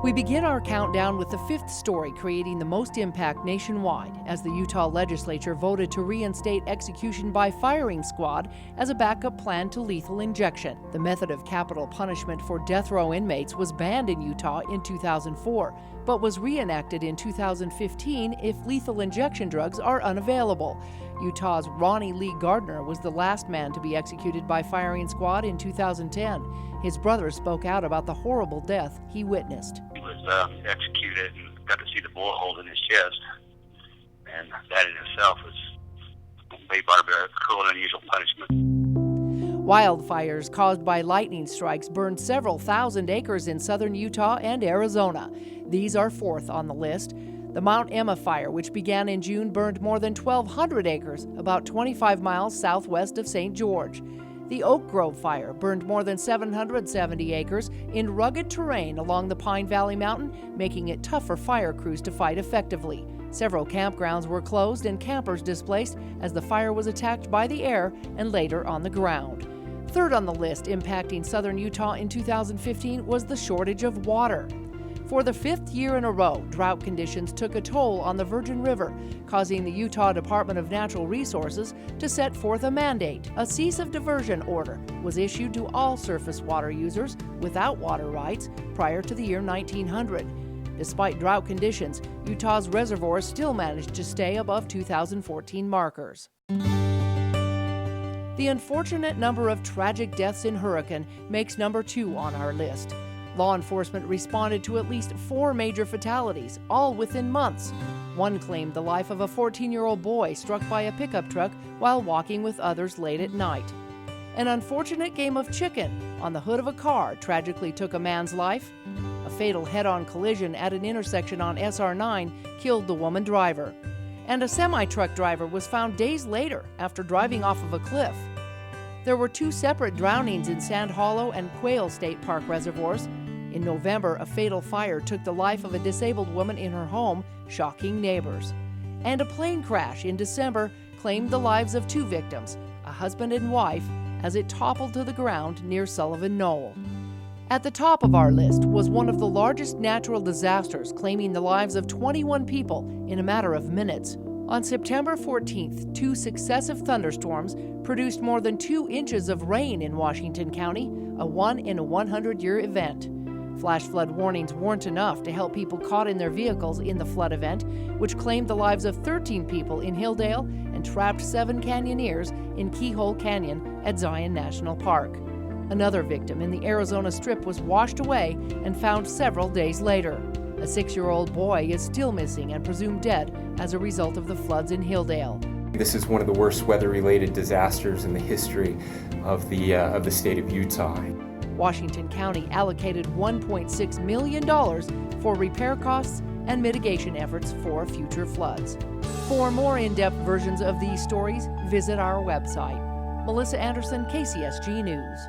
We begin our countdown with the fifth story creating the most impact nationwide as the Utah legislature voted to reinstate execution by firing squad as a backup plan to lethal injection. The method of capital punishment for death row inmates was banned in Utah in 2004, but was reenacted in 2015 if lethal injection drugs are unavailable. Utah's Ronnie Lee Gardner was the last man to be executed by firing squad in 2010. His brother spoke out about the horrible death he witnessed. He was executed and got to see the bullet holes in his chest, and that in itself was way barbaric, cruel, and unusual punishment. Wildfires caused by lightning strikes burned several thousand acres in southern Utah and Arizona. These are fourth on the list. The Mount Emma fire, which began in June, burned more than 1,200 acres, about 25 miles southwest of St. George. The Oak Grove fire burned more than 770 acres in rugged terrain along the Pine Valley Mountain, making it tough for fire crews to fight effectively. Several campgrounds were closed and campers displaced as the fire was attacked by the air and later on the ground. Third on the list impacting southern Utah in 2015 was the shortage of water. For the fifth year in a row, drought conditions took a toll on the Virgin River, causing the Utah Department of Natural Resources to set forth a mandate. A cease of diversion order was issued to all surface water users without water rights prior to the year 1900. Despite drought conditions, Utah's reservoirs still managed to stay above 2014 markers. The unfortunate number of tragic deaths in hurricane makes number 2 on our list. Law enforcement responded to at least 4 major fatalities, all within months. One claimed the life of a 14-year-old boy struck by a pickup truck while walking with others late at night. An unfortunate game of chicken on the hood of a car tragically took a man's life. A fatal head-on collision at an intersection on SR9 killed the woman driver. And a semi-truck driver was found days later after driving off of a cliff. There were 2 separate drownings in Sand Hollow and Quail State Park reservoirs. In November, a fatal fire took the life of a disabled woman in her home, shocking neighbors. And a plane crash in December claimed the lives of 2 victims, a husband and wife, as it toppled to the ground near Sullivan Knoll. At the top of our list was one of the largest natural disasters, claiming the lives of 21 people in a matter of minutes. On September 14th, 2 successive thunderstorms produced more than 2 inches of rain in Washington County, a 1-in-a-100-year event. Flash flood warnings weren't enough to help people caught in their vehicles in the flood event, which claimed the lives of 13 people in Hilldale and trapped 7 canyoneers in Keyhole Canyon at Zion National Park. Another victim in the Arizona Strip was washed away and found several days later. A 6-year-old boy is still missing and presumed dead as a result of the floods in Hilldale. This is one of the worst weather-related disasters in the history of the state of Utah. Washington County allocated $1.6 million for repair costs and mitigation efforts for future floods. For more in-depth versions of these stories, visit our website. Melissa Anderson, KCSG News.